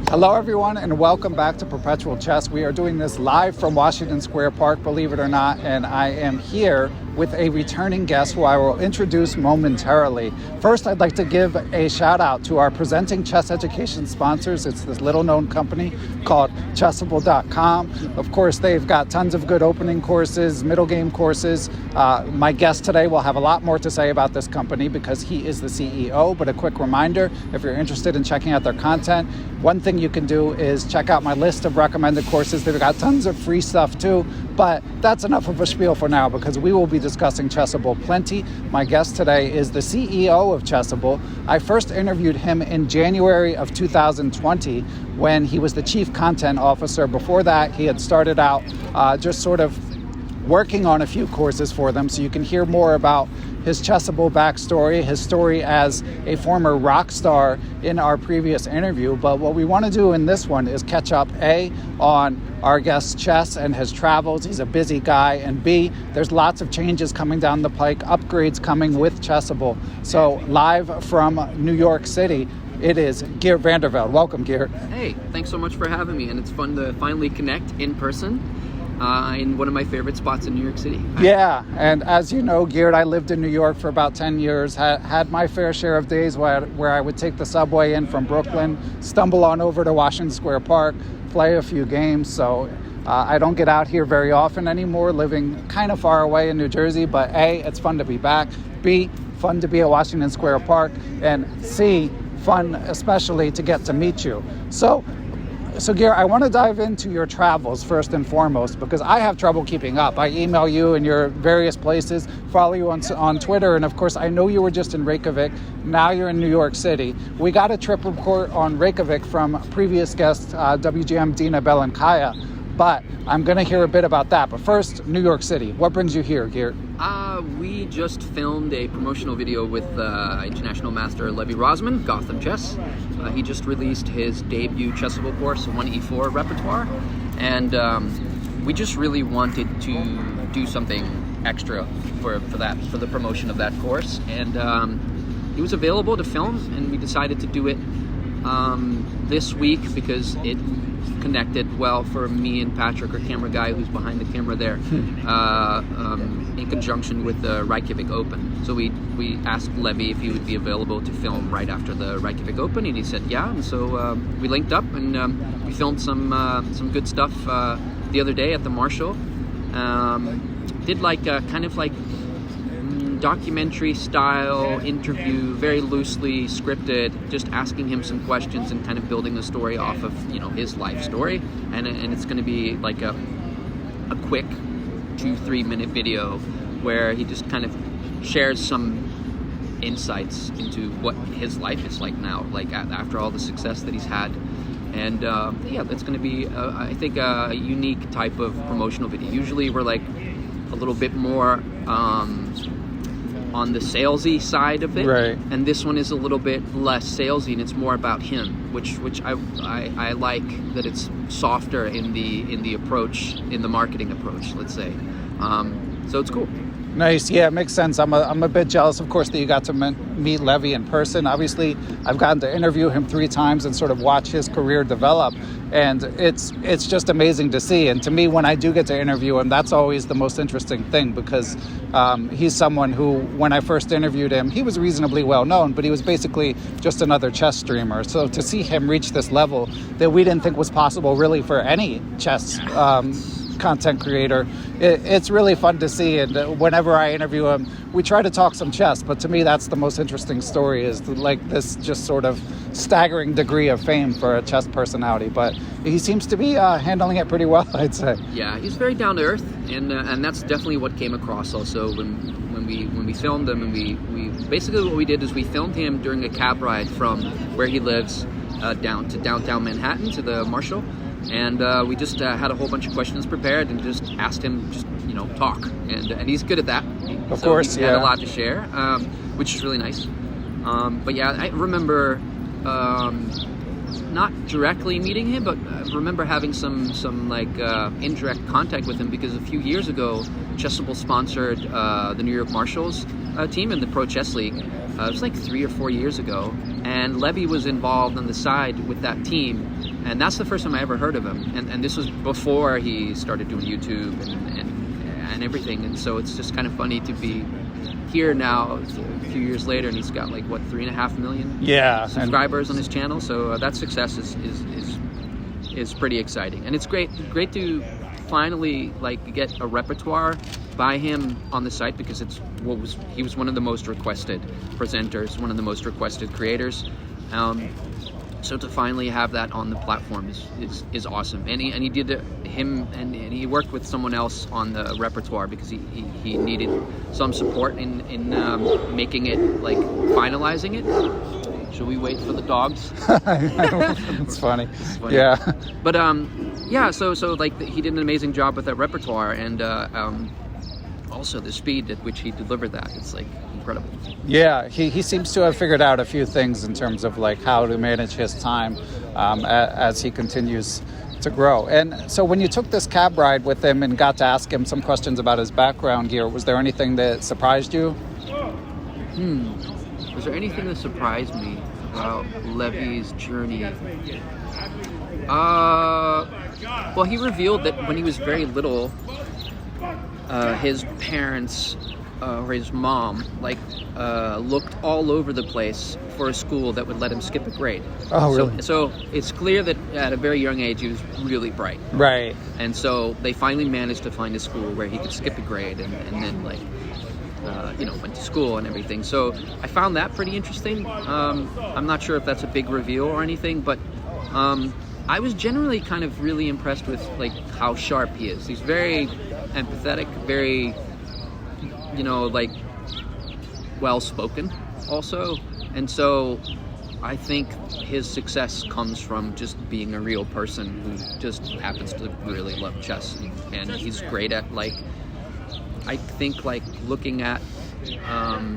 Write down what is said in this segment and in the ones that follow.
Hello everyone and welcome back to Perpetual Chess. We are doing this live from Washington Square Park, believe it or not, and I am here with a returning guest who I will introduce momentarily. First, I'd like to give a shout out to our presenting chess education sponsors. It's this little known company called Chessable.com. Of course, they've got tons of good opening courses, middle game courses. My guest today will have a lot more to say about this company because he is the CEO, but a quick reminder, if you're interested in checking out their content, one thing you can do is check out my list of recommended courses. They've got tons of free stuff too, but that's enough of a spiel for now because we will be discussing Chessable plenty. My guest today is the CEO of Chessable. I first interviewed him in January of 2020 when he was the chief content officer. Before that, he had started out just sort of working on a few courses for them, so you can hear more about his Chessable backstory, his story as a former rock star in our previous interview. But what we want to do in this one is catch up, A, on our guest's chess and his travels. He's a busy guy. And B, there's lots of changes coming down the pike, upgrades coming with Chessable. So live from New York City, it is Geert van der Velde. Welcome, Geert. Hey, thanks so much for having me. And it's fun to finally connect in person. In one of my favorite spots in New York City. Yeah, and as you know, Geert, I lived in New York for about 10 years, had my fair share of days where I would take the subway in from Brooklyn, stumble on over to Washington Square Park, play a few games. So I don't get out here very often anymore, living kind of far away in New Jersey, but A, it's fun to be back, B, fun to be at Washington Square Park, and C, fun especially to get to meet you. So Geert, I want to dive into your travels first and foremost because I have trouble keeping up. I email you in your various places, follow you on Twitter, and of course I know you were just in Reykjavik. Now you're in New York City. We got a trip report on Reykjavik from previous guest WGM Dina Belankaya, but I'm going to hear a bit about that. But first, New York City. What brings you here, Geert? We just filmed a promotional video with international master Levi Rosman, Gotham Chess. He just released his debut Chessable course, 1E4 repertoire, and we just really wanted to do something extra for the promotion of that course. And it was available to film, and we decided to do it this week because it connected well for me and Patrick, our camera guy who's behind the camera there, in conjunction with the Reykjavik Open. So we asked Levi if he would be available to film right after the Reykjavik Open, and he said yeah. And so we linked up and we filmed some good stuff the other day at the Marshall. Did like a kind of like documentary style interview, very loosely scripted, just asking him some questions and kind of building the story off of his life story, and it's going to be like a quick 2-3 minute video where he just kind of shares some insights into what his life is like now, like after all the success that he's had. And that's going to be I think a unique type of promotional video. Usually we're like a little bit more on the salesy side of it, right? And this one is a little bit less salesy, and it's more about him, which I like that it's softer in the approach, in the marketing approach, let's say. So it's cool. Nice. Yeah, it makes sense. I'm a bit jealous, of course, that you got to meet Levi in person. Obviously, I've gotten to interview him 3 times and sort of watch his career develop, and it's just amazing to see. And to me, when I do get to interview him, that's always the most interesting thing because he's someone who, when I first interviewed him, he was reasonably well known, but he was basically just another chess streamer. So to see him reach this level that we didn't think was possible really for any chess content creator, it's really fun to see. And whenever I interview him, we try to talk some chess, but to me that's the most interesting story, is like this just sort of staggering degree of fame for a chess personality. But he seems to be handling it pretty well, I'd say. Yeah, he's very down to earth, and that's definitely what came across also when we filmed him. And we basically, what we did is we filmed him during a cab ride from where he lives down to downtown Manhattan to the Marshall. And we just had a whole bunch of questions prepared and just asked him just talk, and he's good at that. Of course, he had a lot to share, which is really nice. But yeah, I remember not directly meeting him, but I remember having some like indirect contact with him because a few years ago, Chessable sponsored the New York Marshalls team in the Pro Chess League. It was like 3 or 4 years ago, and Levi was involved on the side with that team. And that's the first time I ever heard of him. And this was before he started doing YouTube and everything. And so it's just kind of funny to be here now a few years later, and he's got like what 3.5 million subscribers on his channel. So that success is pretty exciting, and it's great to finally like get a repertoire by him on the site, because he was one of the most requested presenters, one of the most requested creators. So to finally have that on the platform is awesome. And he did and he worked with someone else on the repertoire because he needed some support in making it, like finalizing it. Should we wait for the dogs? It's funny. Yeah. But so like he did an amazing job with that repertoire, and also the speed at which he delivered that, it's like incredible. Yeah, he seems to have figured out a few things in terms of like how to manage his time as he continues to grow. And so when you took this cab ride with him and got to ask him some questions about his background here, was there anything that surprised you? Was there anything that surprised me about Levi's journey? Well, he revealed that when he was very little, his parents or his mom looked all over the place for a school that would let him skip a grade. Oh, really? So it's clear that at a very young age he was really bright. Right. And so they finally managed to find a school where he could skip a grade and then went to school and everything. So I found that pretty interesting. I'm not sure if that's a big reveal or anything, but I was generally kind of really impressed with like how sharp he is. He's very empathetic, very well-spoken also. And so I think his success comes from just being a real person who just happens to really love chess. And he's great at looking at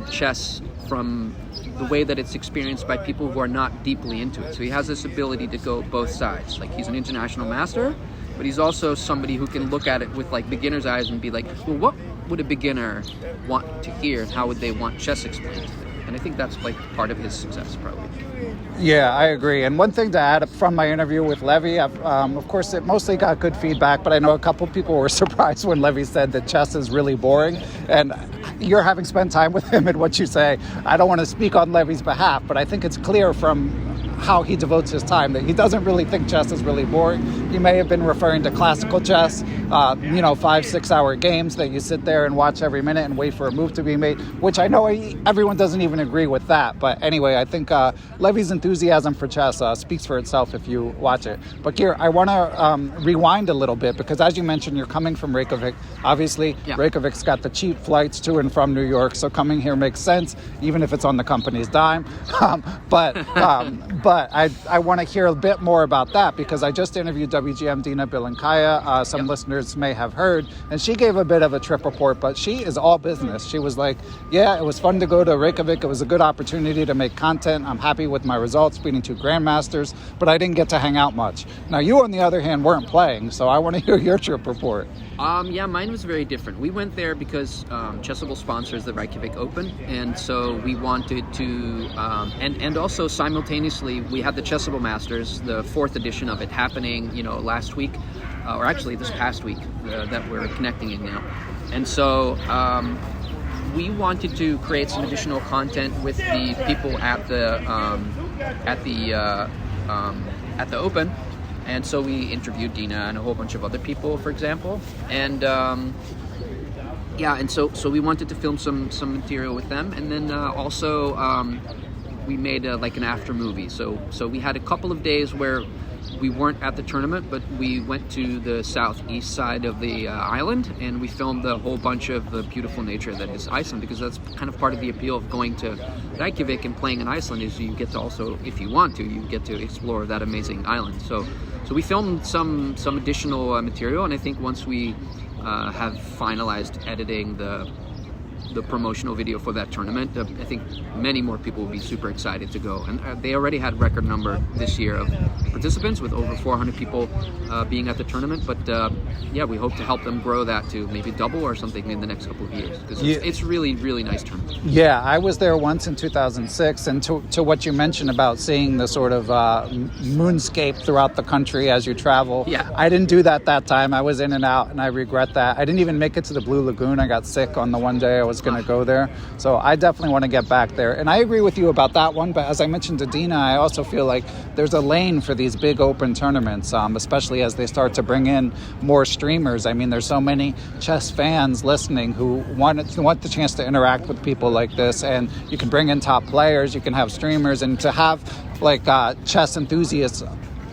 chess from the way that it's experienced by people who are not deeply into it. So he has this ability to go both sides. Like, he's an international master, but he's also somebody who can look at it with like beginner's eyes and be like, well, what would a beginner want to hear, and how would they want chess explained to them? And I think that's like part of his success, probably. Yeah, I agree. And one thing to add from my interview with Levi, of course, it mostly got good feedback, but I know a couple people were surprised when Levi said that chess is really boring. And you're having spent time with him and what you say, I don't want to speak on Levi's behalf, but I think it's clear from how he devotes his time that he doesn't really think chess is really boring. He may have been referring to classical chess, 5-6 hour games that you sit there and watch every minute and wait for a move to be made, which I know everyone doesn't even agree with that. But anyway, I think Levi's enthusiasm for chess speaks for itself if you watch it. But Geert, I want to rewind a little bit, because as you mentioned, you're coming from Reykjavik. Obviously, yeah. Reykjavik's got the cheap flights to and from New York, so coming here makes sense, even if it's on the company's dime. But I want to hear a bit more about that, because I just interviewed WGM Dina Bilinkaya. Some listeners may have heard, and she gave a bit of a trip report, but she is all business. She was like, yeah, it was fun to go to Reykjavik. It was a good opportunity to make content. I'm happy with my results, beating 2 grandmasters, but I didn't get to hang out much. Now, you, on the other hand, weren't playing, so I want to hear your trip report. Mine was very different. We went there because Chessable sponsors the Reykjavik Open, and so we wanted to, and also simultaneously we had the Chessable Masters, the 4th edition of it, happening, last week, or actually this past week that we're connecting in now, and so we wanted to create some additional content with the people at the Open. And so we interviewed Dina and a whole bunch of other people, for example. And and so we wanted to film some material with them. And then also we made an after movie. So we had a couple of days where we weren't at the tournament, but we went to the southeast side of the island, and we filmed a whole bunch of the beautiful nature that is Iceland, because that's kind of part of the appeal of going to Reykjavik and playing in Iceland, is you get to also, if you want to, you get to explore that amazing island. So we filmed some additional material, and I think once we have finalized editing the the promotional video for that tournament, I think many more people will be super excited to go. And they already had record number this year of participants, with over 400 people being at the tournament. But yeah, we hope to help them grow that to maybe double or something in the next couple of years, because it's really, really nice tournament. Yeah, I was there once in 2006, and to what you mentioned about seeing the sort of moonscape throughout the country as you travel. Yeah. I didn't do that time. I was in and out, and I regret that. I didn't even make it to the Blue Lagoon. I got sick on the one day I was going to go there. So I definitely want to get back there. And I agree with you about that one, but as I mentioned to Dina, I also feel like there's a lane for these big open tournaments, especially as they start to bring in more streamers. I mean, there's so many chess fans listening who want the chance to interact with people like this, and you can bring in top players, you can have streamers, and to have like chess enthusiasts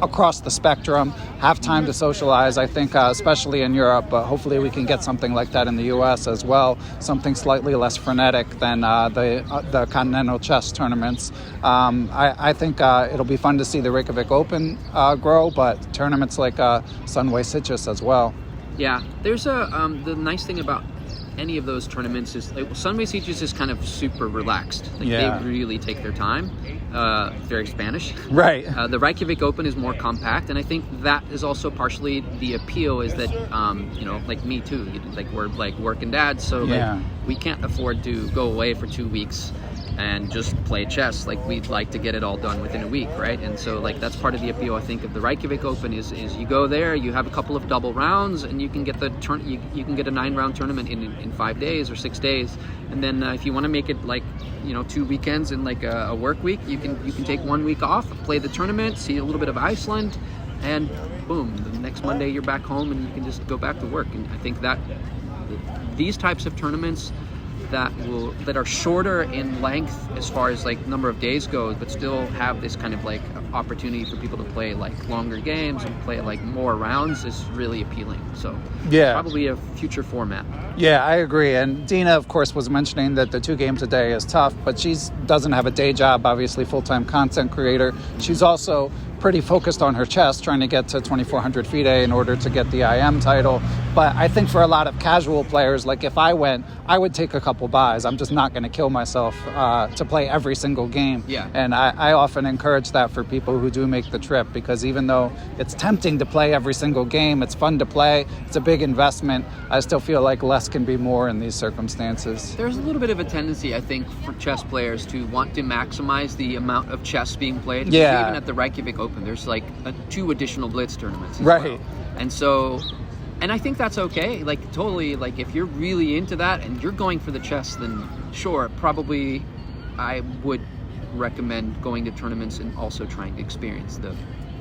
across the spectrum have time to socialize. I think especially in Europe, but hopefully we can get something like that in the US as well, something slightly less frenetic than the continental chess tournaments. I think it'll be fun to see the Reykjavik Open grow, but tournaments like Sunway Sitges as well. Yeah, there's the nice thing about any of those tournaments is like Sunway Sieges is kind of super relaxed. Like they really take their time. Very Spanish. Right. The Reykjavik Open is more compact, and I think that is also partially the appeal, is that like me too, like we're like working dads, so like we can't afford to go away for 2 weeks and just play chess. Like we'd like to get it all done within a week, right? And so like that's part of the appeal, I think, of the Reykjavik Open is you go there, you have a couple of double rounds, and you can get you can get a 9-round tournament in 5 days or 6 days. And then if you want to make it like 2 weekends in like a work week, you can take 1 week off, play the tournament, see a little bit of Iceland, and boom, the next Monday you're back home and you can just go back to work. And I think that these types of tournaments that are shorter in length as far as like number of days goes, but still have this kind of like opportunity for people to play like longer games and play like more rounds is really appealing. So probably a future format. Yeah, I agree. And Dina, of course, was mentioning that the 2 games a day is tough, but she doesn't have a day job, obviously full-time content creator. She's also pretty focused on her chess, trying to get to 2400 FIDE in order to get the IM title. But I think for a lot of casual players, like if I went, I would take a couple buys. I'm just not going to kill myself to play every single game. Yeah. And I often encourage that for people who do make the trip, because even though it's tempting to play every single game, it's fun to play, it's a big investment, I still feel like less can be more in these circumstances. There's a little bit of a tendency, I think, for chess players to want to maximize the amount of chess being played. Yeah. Even at the Reykjavik Open, there's like 2 additional Blitz tournaments as right. well. And so, and I think that's okay. Like totally, like if you're really into that and you're going for the chess, then sure, probably I would recommend going to tournaments and also trying to experience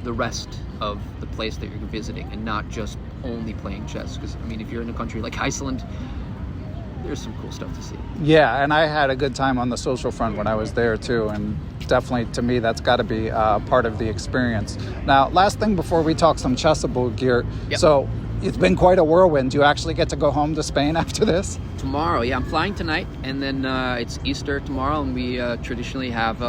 the rest of the place that you're visiting and not just only playing chess. Because I mean, if you're in a country like Iceland, there's some cool stuff to see. Yeah, and I had a good time on the social front when I was there too, and definitely to me that's got to be part of the experience. Now, last thing before we talk some Chessable, Geert. Yep. So it's been quite a whirlwind. Do you actually get to go home to Spain after this? Tomorrow, yeah, I'm flying tonight, and then it's Easter tomorrow, and we traditionally have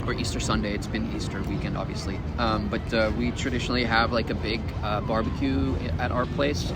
or Easter Sunday. It's been Easter weekend, obviously, but we traditionally have like a big barbecue at our place.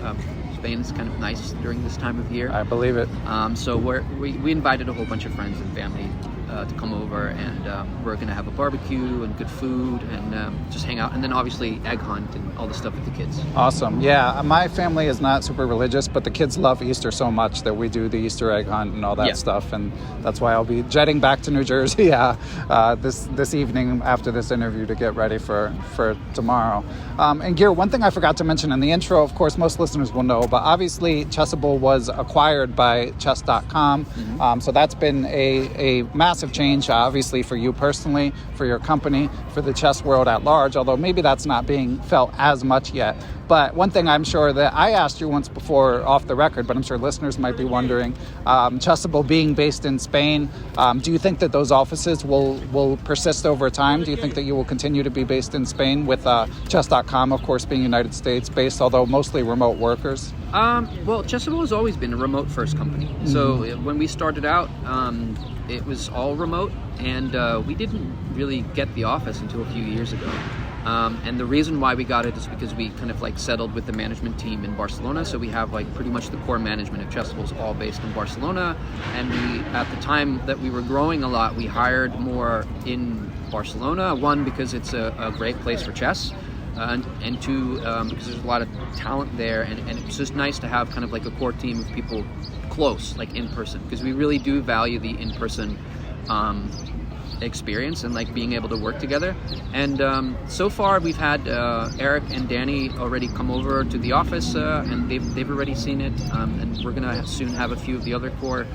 Spain's kind of nice during this time of year. I believe it. So we invited a whole bunch of friends and family to come over, and we're gonna have a barbecue and good food and just hang out, and then obviously egg hunt and all the stuff with the kids. Awesome. Yeah, my family is not super religious, but the kids love Easter so much that we do the Easter egg hunt and all that stuff, and that's why I'll be jetting back to New Jersey this evening after this interview to get ready for tomorrow. And Geert, one thing I forgot to mention in the intro, of course most listeners will know, but obviously Chessable was acquired by chess.com. Mm-hmm. So that's been a massive change, obviously, for you personally, for your company, for the chess world at large, although maybe that's not being felt as much yet. But one thing I'm sure that I asked you once before off the record, but I'm sure listeners might be wondering, Chessable being based in Spain, do you think that those offices will persist over time? Do you think that you will continue to be based in Spain with chess.com, of course, being United States based, although mostly remote workers? Well, Chessable has always been a remote first company. Mm-hmm. So when we started out, it was all remote, and we didn't really get the office until a few years ago. And the reason why we got it is because we kind of like settled with the management team in Barcelona. So we have like pretty much the core management of Chessable is all based in Barcelona. And we, at the time that we were growing a lot, we hired more in Barcelona. One, because it's a great place for chess. And two, because there's a lot of talent there. And it's just nice to have kind of like a core team of people close, like in person. Because we really do value the in-person experience and like being able to work together. And so far we've had Eric and Danny already come over to the office, and they've already seen it, and we're gonna soon have a few of the other core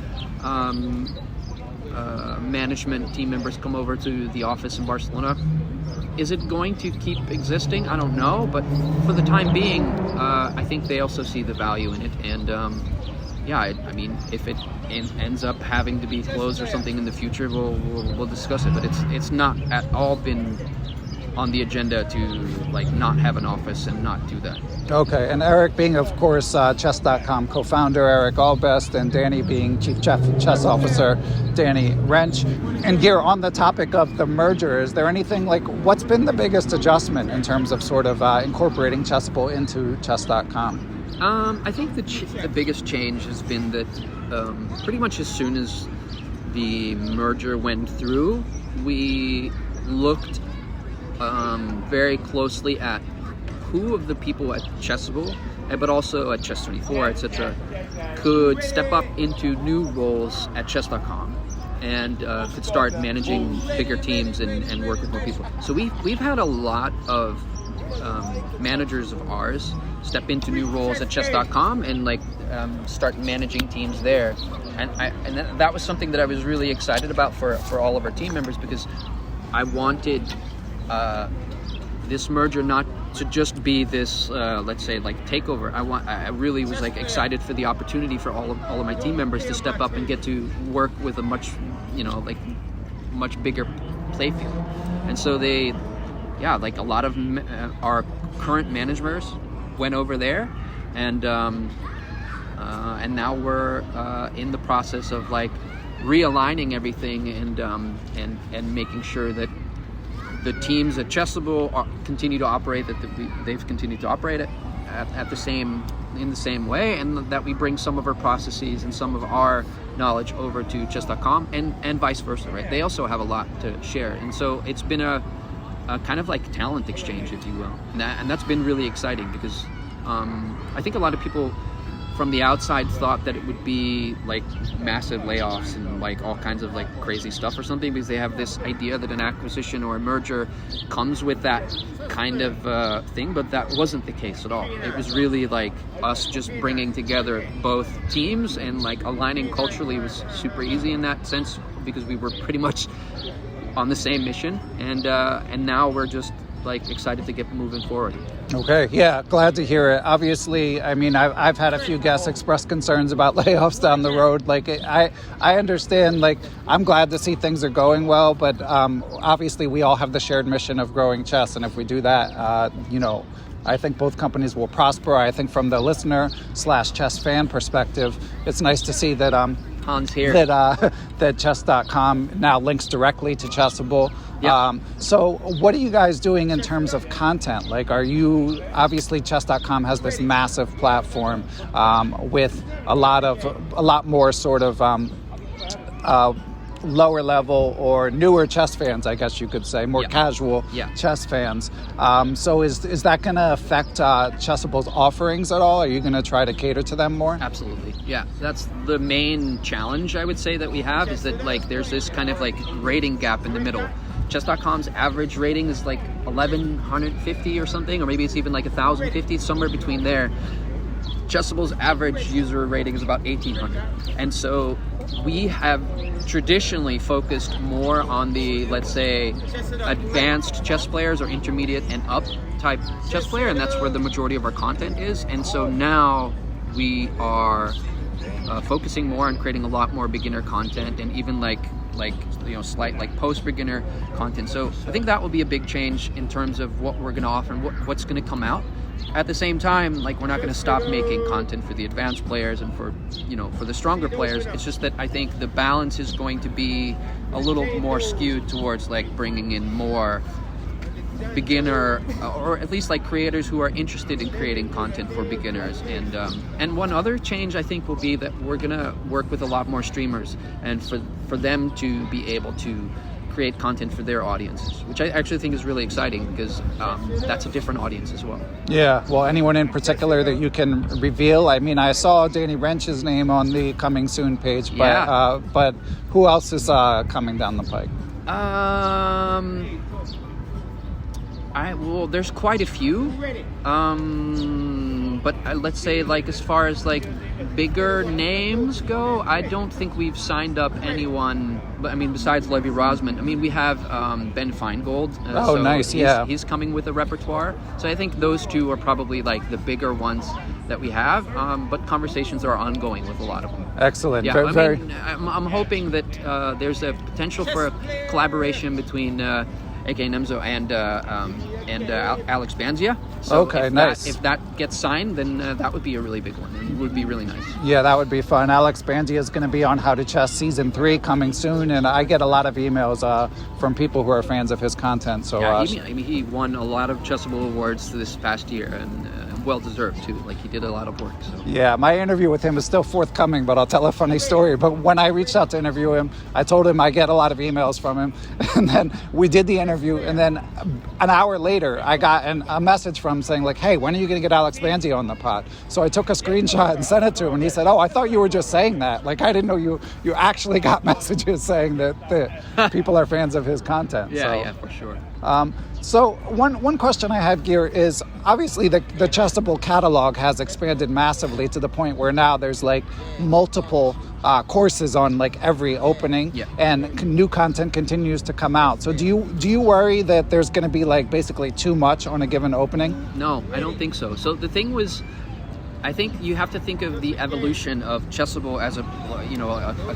management team members come over to the office in Barcelona. Is it going to keep existing? I don't know, but for the time being, I think they also see the value in it. And yeah, I mean, if it ends up having to be closed or something in the future, we'll discuss it. But it's not at all been on the agenda to like not have an office and not do that. Okay, and Eric being, of course, Chess.com co-founder Eric Albest, and Danny being Chief Chess Officer Danny Wrench. And Geert, on the topic of the merger, is there anything like, what's been the biggest adjustment in terms of sort of incorporating Chessable into Chess.com? I think the biggest change has been that pretty much as soon as the merger went through, we looked very closely at who of the people at Chessable, but also at Chess24, etc., could step up into new roles at Chess.com and could start managing bigger teams and work with more people. So we've had a lot of managers of ours step into new roles at Chess.com and like start managing teams there, and that was something that I was really excited about for all of our team members, because I wanted this merger not to just be this let's say like takeover. I really was like excited for the opportunity for all of my team members to step up and get to work with a much bigger playfield. And so like a lot of our current managers went over there, and now we're in the process of like realigning everything and making sure that the teams at Chessable continue to operate, they've continued to operate it in the same way, and that we bring some of our processes and some of our knowledge over to Chess.com and vice versa, right? They also have a lot to share, and so it's been a kind of like talent exchange, if you will, and that's been really exciting, because I think a lot of people from the outside thought that it would be like massive layoffs and like all kinds of like crazy stuff or something, because they have this idea that an acquisition or a merger comes with that kind of thing, but that wasn't the case at all. It was really like us just bringing together both teams, and like aligning culturally was super easy in that sense, because we were pretty much on the same mission, and now we're just like excited to get moving forward. Okay, yeah, glad to hear it. Obviously, I mean, I've had a few guests express concerns about layoffs down the road. Like, I understand, like, I'm glad to see things are going well, but obviously we all have the shared mission of growing chess, and if we do that, I think both companies will prosper. I think from the listener/chess fan perspective, it's nice to see that Han's here. That Chess.com now links directly to Chessable. Yep. So what are you guys doing in terms of content? Like, obviously Chess.com has this massive platform with a lot more sort of lower level or newer chess fans, I guess you could say, more casual chess fans. So is that going to affect Chessable's offerings at all? Are you going to try to cater to them more? Absolutely. Yeah, that's the main challenge I would say that we have, is that like there's this kind of like rating gap in the middle. Chess.com's average rating is like 1,150 or something, or maybe it's even like 1,050, somewhere between there. Chessable's average user rating is about 1,800. And so we have traditionally focused more on the, let's say, advanced chess players or intermediate and up type chess player, and that's where the majority of our content is. And so now we are focusing more on creating a lot more beginner content, and even slight like post-beginner content. So I think that will be a big change in terms of what we're going to offer and what's going to come out. At the same time, like, we're not going to stop making content for the advanced players and for the stronger players. It's just that I think the balance is going to be a little more skewed towards like bringing in more beginner, or at least like creators who are interested in creating content for beginners. And one other change I think will be that we're gonna work with a lot more streamers, and for them to be able to create content for their audiences, which I actually think is really exciting, because that's a different audience as well. Yeah, well, anyone in particular that you can reveal? I mean, I saw Danny Wrench's name on the coming soon page, but who else is coming down the pike? Well, there's quite a few, but let's say, like, as far as like bigger names go, I don't think we've signed up anyone. But I mean, besides Levi Rosman, I mean, we have Ben Feingold. So nice, he's coming with a repertoire. So I think those two are probably like the bigger ones that we have. But conversations are ongoing with a lot of them. Excellent. Yeah, I'm hoping that there's a potential for a collaboration between A.K. Nemzo and Alex Banzea. So okay, nice. If that gets signed, then that would be a really big one. It would be really nice. Yeah, that would be fun. Alex Banzea is going to be on How to Chess Season 3 coming soon, and I get a lot of emails from people who are fans of his content. So yeah, he won a lot of Chessable awards this past year, and well deserved too. Like, he did a lot of work. So yeah, my interview with him is still forthcoming, but I'll tell a funny story. But when I reached out to interview him, I told him I get a lot of emails from him, and then we did the interview, and then an hour later I got a message from him saying, like, hey, when are you going to get Alex Banzea on the pod? So I took a screenshot and sent it to him, and he said, oh, I thought you were just saying that. Like, I didn't know you actually got messages saying that people are fans of his content. Yeah, for sure. So one question I had, Geert, is obviously the Chessable catalog has expanded massively to the point where now there's like multiple courses on like every opening, and new content continues to come out. So do you worry that there's going to be like basically too much on a given opening? No, I don't think so. So the thing was, I think you have to think of the evolution of Chessable as a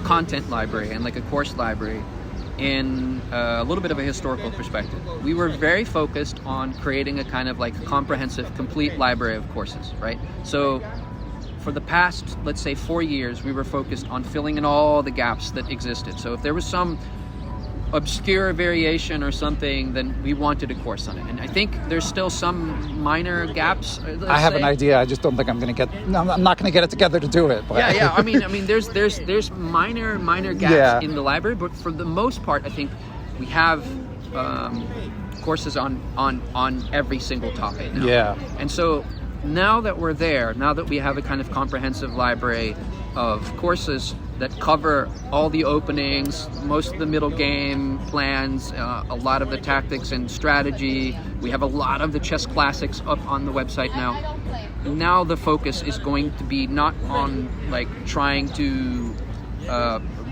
content library and like a course library in a little bit of a historical perspective. We were very focused on creating a kind of like comprehensive, complete library of courses, right? So for the past, let's say 4 years, we were focused on filling in all the gaps that existed. So if there was some obscure variation or something, then we wanted a course on it. And I think there's still some minor gaps. I have an idea. I just don't think I'm going to get. No, I'm not going to get it together to do it. But. Yeah. I mean, there's minor gaps in the library, but for the most part, I think we have courses on every single topic now. Yeah. And so now that we're there, now that we have a kind of comprehensive library of courses that cover all the openings, most of the middle game plans, a lot of the tactics and strategy. We have a lot of the chess classics up on the website now. Now the focus is going to be not on like trying to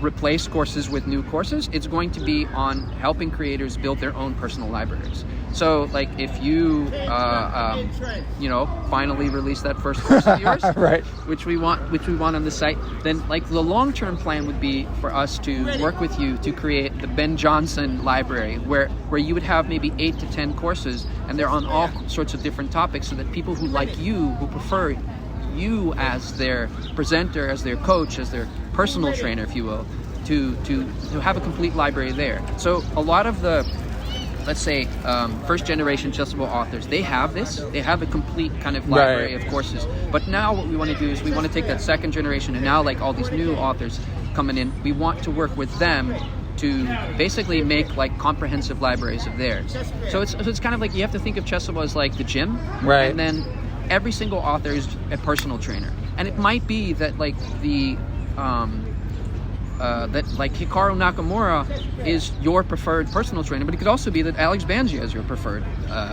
replace courses with new courses. It's going to be on helping creators build their own personal libraries. So, like, if you, finally release that first course of yours, right, which we want on the site, then, like, the long-term plan would be for us to work with you to create the Ben Johnson library, where you would have maybe 8 to 10 courses, and they're on all sorts of different topics, so that people who like you, who prefer you as their presenter, as their coach, as their personal trainer, if you will, to have a complete library there. So a lot of the, let's say, first generation Chessable authors, they have this. They have a complete kind of library of courses. But now what we want to do is we want to take that second generation, and now like all these new authors coming in, we want to work with them to basically make like comprehensive libraries of theirs. So it's kind of like, you have to think of Chessable as like the gym, right? And then every single author is a personal trainer. And it might be that like the that like Hikaru Nakamura is your preferred personal trainer, but it could also be that Alex Banzea is your preferred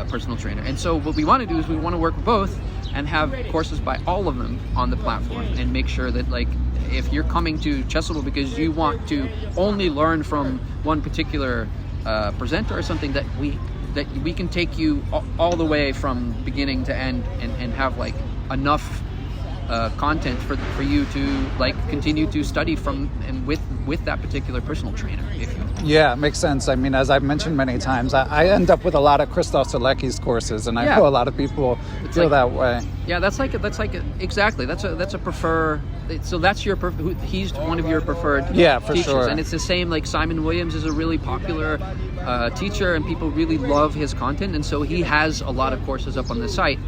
personal trainer. And so what we want to do is we want to work with both and have courses by all of them on the platform, and make sure that like if you're coming to Chessable because you want to only learn from one particular presenter or something, that we can take you all the way from beginning to end and have like enough content for you to like continue to study from and with that particular personal trainer. Yeah, makes sense. I mean, as I've mentioned many times, I end up with a lot of Christof Sielecki's courses, and I know a lot of people feel that way. Yeah, that's a prefer so that's your he's one of your preferred for teachers, sure. and it's the same. Like Simon Williams is a really popular teacher, and people really love his content, and so he has a lot of courses up on the site.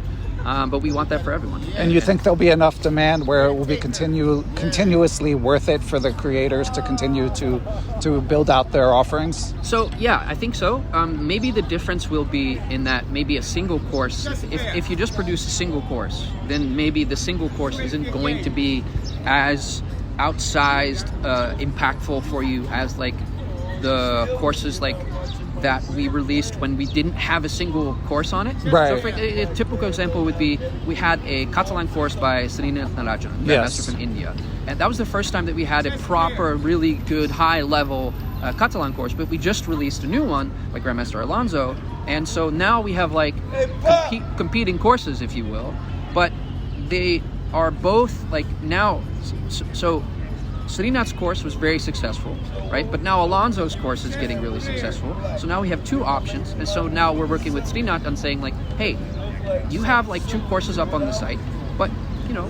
But we want that for everyone. And you think there'll be enough demand where it will be continuously worth it for the creators to continue to build out their offerings? So yeah, I think so. Maybe the difference will be in that maybe a single course, if you just produce a single course, then maybe the single course isn't going to be as outsized, impactful for you as like the courses like that we released when we didn't have a single course on it. Right. So for a typical example would be, we had a Catalan course by Serena Narajan, grandmaster from India. And that was the first time that we had a proper, really good, high-level Catalan course, but we just released a new one by Grandmaster Alonso. And so now we have like competing courses, if you will, but they are both like now, so Srinat's course was very successful, right? But now Alonso's course is getting really successful. So now we have two options. And so now we're working with Srinat on saying like, hey, you have like two courses up on the site, but you know,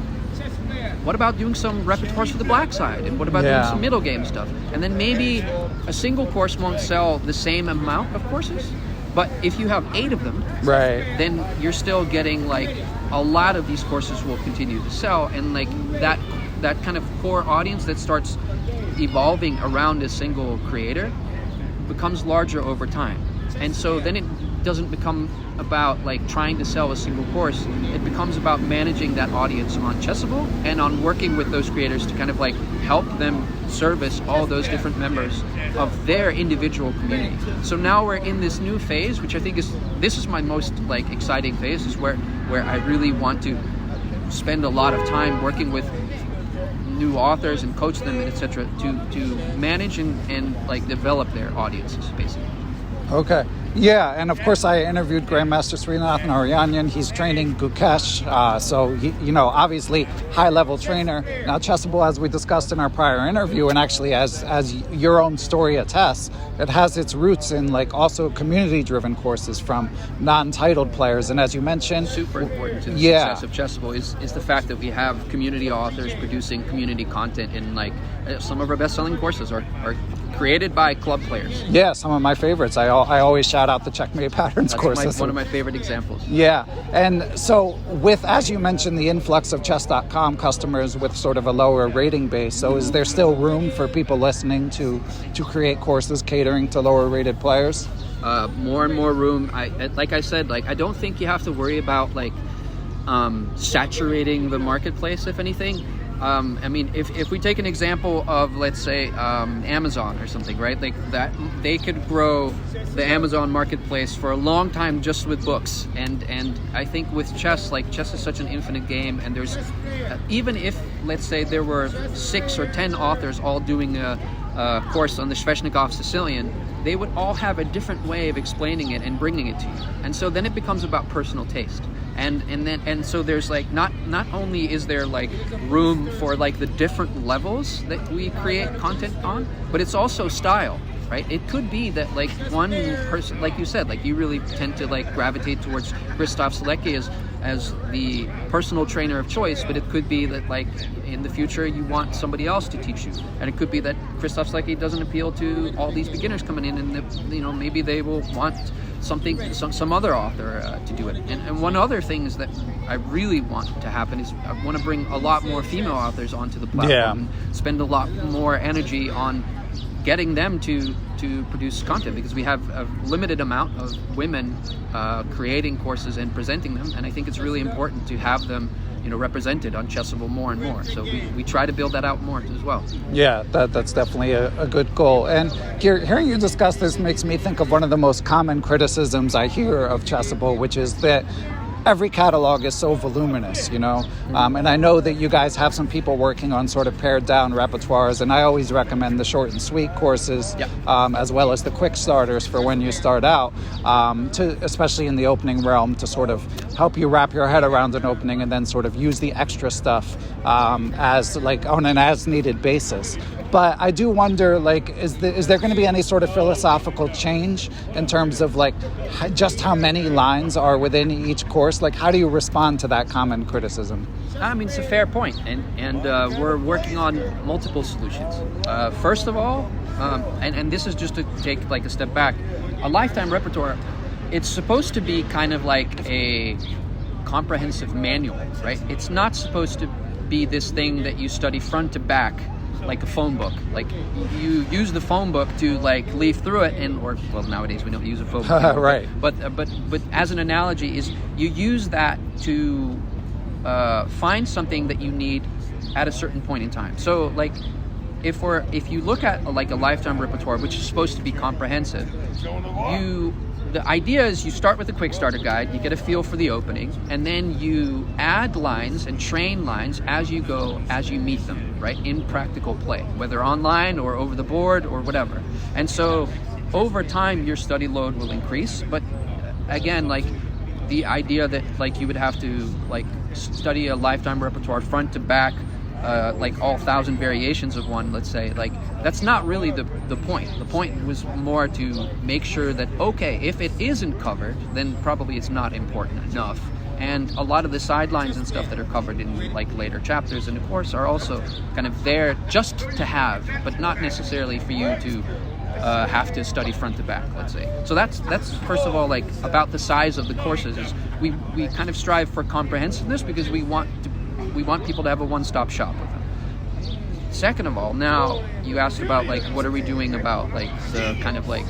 what about doing some repertoires for the black side? And what about doing some middle game stuff? And then maybe a single course won't sell the same amount of courses, but if you have 8 of them, then you're still getting like a lot of these courses will continue to sell, and like that kind of core audience that starts evolving around a single creator becomes larger over time. And so then it doesn't become about like trying to sell a single course. It becomes about managing that audience on Chessable and on working with those creators to kind of like help them service all those different members of their individual community. So now we're in this new phase, which I think this is my most like exciting phase, is where I really want to spend a lot of time working with new authors and coach them, etc., to manage and like develop their audiences, basically. Okay. Yeah, and of course I interviewed Grandmaster Srinath Narayanan. He's training Gukesh, so he, you know, obviously high-level trainer. Now Chessable, as we discussed in our prior interview, and actually as your own story attests, it has its roots in like also community-driven courses from non-titled players. And as you mentioned, super important to the success of Chessable is the fact that we have community authors producing community content, and like some of our best-selling courses are created by club players. Yeah, some of my favorites. I always shout out the Checkmate Patterns courses. One of my favorite examples. Yeah, and so with, as you mentioned, the influx of Chess.com customers with sort of a lower rating base, so is there still room for people listening to create courses catering to lower rated players? More and more room. Like I said, like I don't think you have to worry about like saturating the marketplace, if anything. I mean, if we take an example of, let's say, Amazon or something, right? Like that, they could grow the Amazon marketplace for a long time just with books. And I think with chess, like chess is such an infinite game, and there's, even if, let's say, there were 6 or 10 authors all doing a course on the Sveshnikov Sicilian, they would all have a different way of explaining it and bringing it to you. And so then it becomes about personal taste. And so there's like not only is there like room for like the different levels that we create content on, but it's also style, right? It could be that like one person, like you said, like you really tend to like gravitate towards Christof Sielecki as the personal trainer of choice, but it could be that like in the future you want somebody else to teach you, and it could be that Christof Sielecki doesn't appeal to all these beginners coming in, and you know, maybe they will want some other author to do it. And one other thing is that I really want to happen is I want to bring a lot more female authors onto the platform and spend a lot more energy on getting them to produce content, because we have a limited amount of women creating courses and presenting them, and I think it's really important to have them, you know, represented on Chessable more and more. So we try to build that out more as well. Yeah, that's definitely a good goal. And hearing you discuss this makes me think of one of the most common criticisms I hear of Chessable, which is that every catalog is so voluminous, you know, and I know that you guys have some people working on sort of pared down repertoires, and I always recommend the short and sweet courses, as well as the quick starters for when you start out, to especially in the opening realm, to sort of help you wrap your head around an opening and then sort of use the extra stuff as like on an as needed basis. But I do wonder, like, is there going to be any sort of philosophical change in terms of like just how many lines are within each course? course, like how do you respond to that common criticism? I mean, it's a fair point, and we're working on multiple solutions. First of all, and this is just to take like a step back, a lifetime repertoire, it's supposed to be kind of like a comprehensive manual, right? It's not supposed to be this thing that you study front to back like a phone book. Like you use the phone book to like leaf through it, or nowadays we don't use a phone book anymore, right? But as an analogy, is you use that to find something that you need at a certain point in time. So like if you look at like a lifetime repertoire, which is supposed to be comprehensive, the idea is you start with a quick starter guide, you get a feel for the opening, and then you add lines and train lines as you go, as you meet them, right, in practical play, whether online or over the board or whatever. And so over time your study load will increase, but again, like the idea that like you would have to like study a lifetime repertoire front to back, like all 1,000 variations of one, let's say, like that's not really the point. The point was more to make sure that, okay, if it isn't covered, then probably it's not important enough. And a lot of the sidelines and stuff that are covered in like later chapters in the course are also kind of there just to have, but not necessarily for you to have to study front to back, let's say. So that's first of all, like about the size of the courses, is we kind of strive for comprehensiveness because we want people to have a one-stop shop with them. Second of all, now you asked about like what are we doing about like the kind of like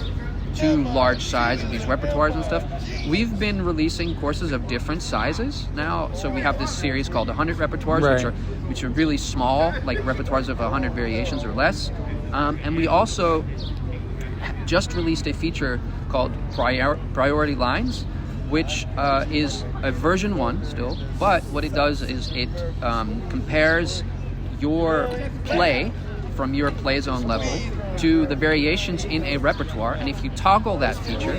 too large size of these repertoires and stuff. We've been releasing courses of different sizes now. So we have this series called 100 repertoires, right, which are really small, like repertoires of 100 variations or less. And we also just released a feature called Priority Lines, which is a version 1 still, but what it does is it compares your play from your play zone level to the variations in a repertoire, and if you toggle that feature,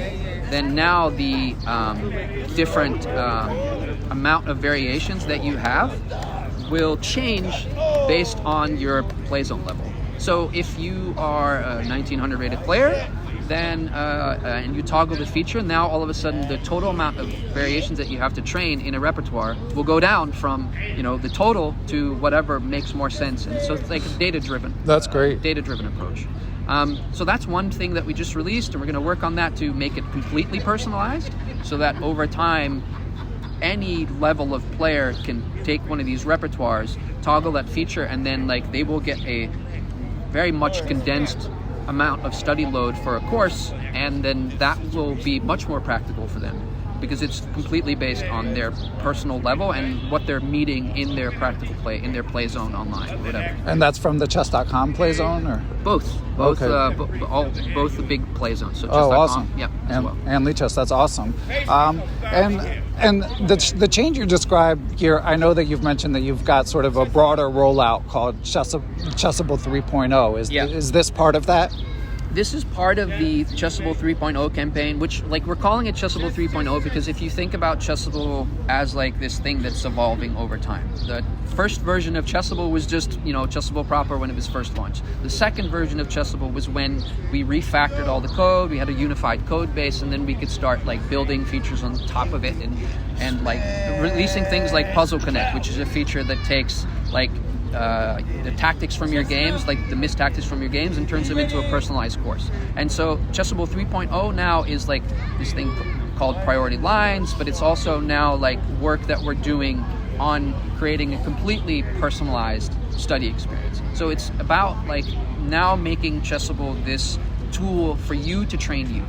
then now the different amount of variations that you have will change based on your play zone level. So if you are a 1900 rated player, then and you toggle the feature, now all of a sudden the total amount of variations that you have to train in a repertoire will go down from the total to whatever makes more sense. And so it's like a data-driven. That's great. Data-driven approach. So that's one thing that we just released, and we're going to work on that to make it completely personalized, so that over time any level of player can take one of these repertoires, toggle that feature, and then like they will get a very much condensed amount of study load for a course, and then that will be much more practical for them because it's completely based on their personal level and what they're meeting in their practical play, in their play zone online, whatever. And that's from the chess.com play zone, or both okay. Both the big play zones. So chess.com, awesome. Yeah, as well. And Lichess, that's awesome. And the change you described here, I know that you've mentioned that you've got sort of a broader rollout called Chessable 3.0. Is this part of that? This is part of the Chessable 3.0 campaign, which like we're calling it Chessable 3.0 because if you think about Chessable as like this thing that's evolving over time. The first version of Chessable was just, Chessable proper when it was first launched. The second version of Chessable was when we refactored all the code, we had a unified code base, and then we could start like building features on top of it and like releasing things like Puzzle Connect, which is a feature that takes like the tactics from your games, like the missed tactics from your games, and turns them into a personalized course. And so Chessable 3.0 now is like this thing called Priority Lines, but it's also now like work that we're doing on creating a completely personalized study experience. So it's about like now making Chessable this tool for you to train you.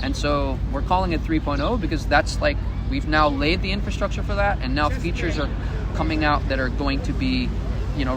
And so we're calling it 3.0 because that's like we've now laid the infrastructure for that, and now features are coming out that are going to be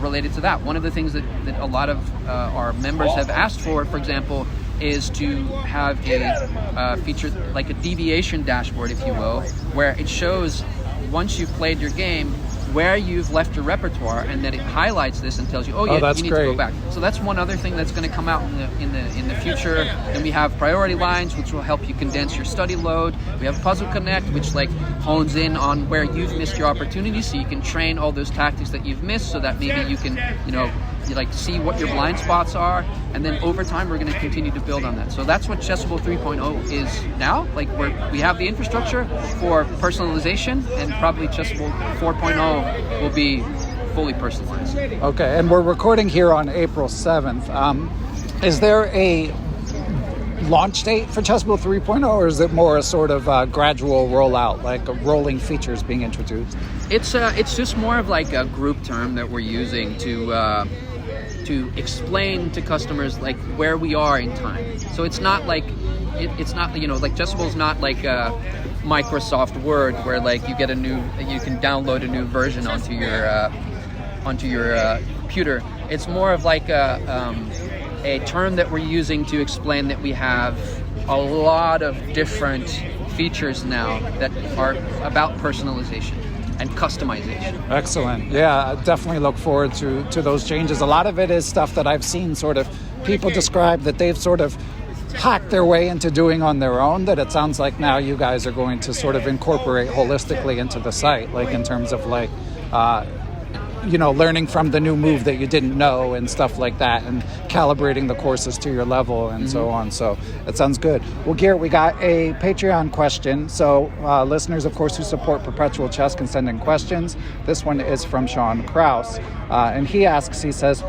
related to that. One of the things that a lot of our members have asked for example, is to have a feature like a deviation dashboard, if you will, where it shows once you've played your game where you've left your repertoire, and then it highlights this and tells you, you need to go back. So that's one other thing that's going to come out in the future. Then we have Priority Lines, which will help you condense your study load. We have Puzzle Connect, which like hones in on where you've missed your opportunity, so you can train all those tactics that you've missed, so that maybe you can like see what your blind spots are, and then over time we're going to continue to build on that. So that's what Chessable 3.0 is now. Like we have the infrastructure for personalization, and probably Chessable 4.0 will be fully personalized. Okay, and we're recording here on April 7th. Is there a launch date for Chessable 3.0, or is it more a sort of gradual rollout, like rolling features being introduced? It's just more of like a group term that we're using to explain to customers like where we are in time. So it's not like it's not, you know, like Chessable is not like Microsoft Word where like you can download a new version onto your computer. It's more of like a term that we're using to explain that we have a lot of different features now that are about personalization and customization. Excellent. Yeah, I definitely look forward to those changes. A lot of it is stuff that I've seen sort of people describe that they've sort of hacked their way into doing on their own, that it sounds like now you guys are going to sort of incorporate holistically into the site, like in terms of like learning from the new move that you didn't know and stuff like that, and calibrating the courses to your level and so on. So it sounds good. Well, Geert, we got a Patreon question. So listeners, of course, who support Perpetual Chess can send in questions. This one is from Sean Kraus. And he says,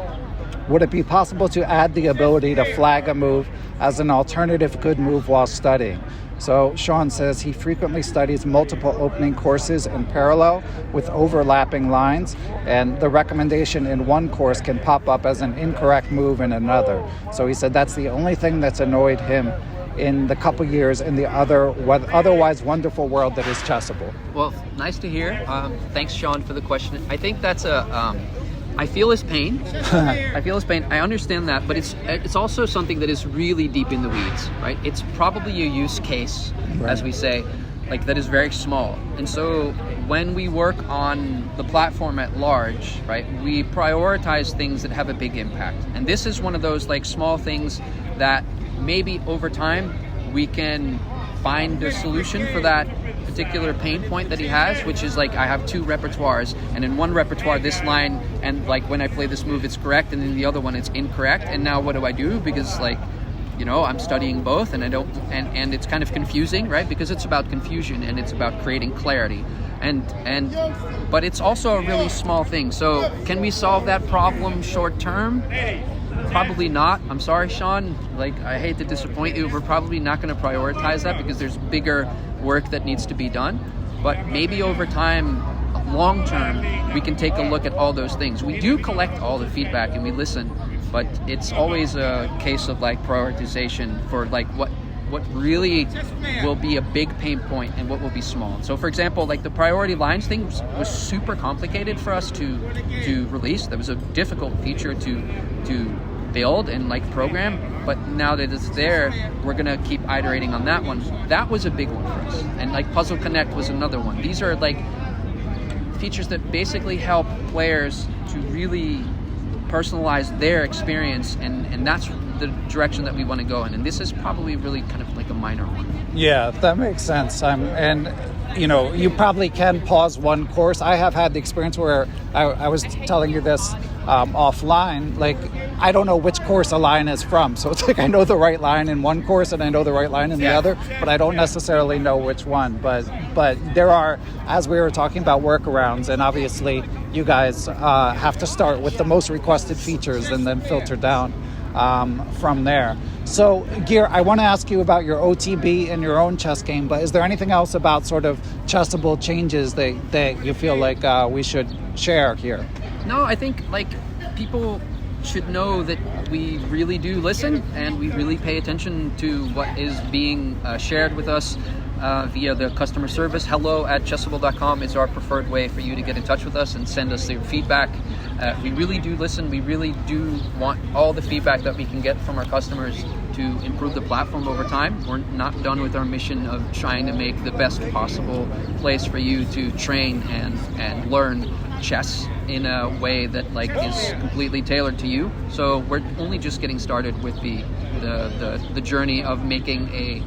would it be possible to add the ability to flag a move as an alternative good move while studying? So Sean says he frequently studies multiple opening courses in parallel with overlapping lines, and the recommendation in one course can pop up as an incorrect move in another. So he said that's the only thing that's annoyed him in the couple years in the otherwise wonderful world that is Chessable. Well, nice to hear. Thanks, Sean, for the question. I think that's I feel his pain. I understand that, but it's also something that is really deep in the weeds, right? It's probably a use case, right, as we say, like that is very small. And so when we work on the platform at large, right, we prioritize things that have a big impact. And this is one of those like small things that maybe over time we can find a solution for that particular pain point that he has, which is like I have two repertoires, and in one repertoire this line, and like when I play this move it's correct, and in the other one it's incorrect, and now what do I do? Because like, you know, I'm studying both, and I don't, and it's kind of confusing, right? Because it's about confusion and it's about creating clarity, but it's also a really small thing. So can we solve that problem short term? Probably not. I'm sorry, Sean. Like, I hate to disappoint you. We're probably not going to prioritize that because there's bigger work that needs to be done. But maybe over time, long term, we can take a look at all those things. We do collect all the feedback and we listen, but it's always a case of like prioritization for like what really will be a big pain point and what will be small. So for example, like the priority lines thing was super complicated for us to release. That was a difficult feature to build and like program, but now that it's there, we're gonna keep iterating on that one. That was a big one for us. And like Puzzle Connect was another one. These are like features that basically help players to really personalize their experience, and that's the direction that we want to go in. And this is probably really kind of like a minor one. Yeah, that makes sense. And you know, you probably can pause one course. I have had the experience where I was telling you this offline, like I don't know which course a line is from. So it's like I know the right line in one course and I know the right line in the other, but I don't necessarily know which one. But there are, as we were talking about, workarounds, and obviously you guys have to start with the most requested features and then filter down from there. So, Geert, I want to ask you about your OTB and your own chess game, but is there anything else about sort of Chessable changes that you feel like we should share here? No, I think like people should know that we really do listen and we really pay attention to what is being shared with us via the customer service. hello@chessable.com is our preferred way for you to get in touch with us and send us your feedback. We really do listen. We really do want all the feedback that we can get from our customers to improve the platform over time. We're not done with our mission of trying to make the best possible place for you to train and learn chess in a way that like is completely tailored to you. So we're only just getting started with the journey of making a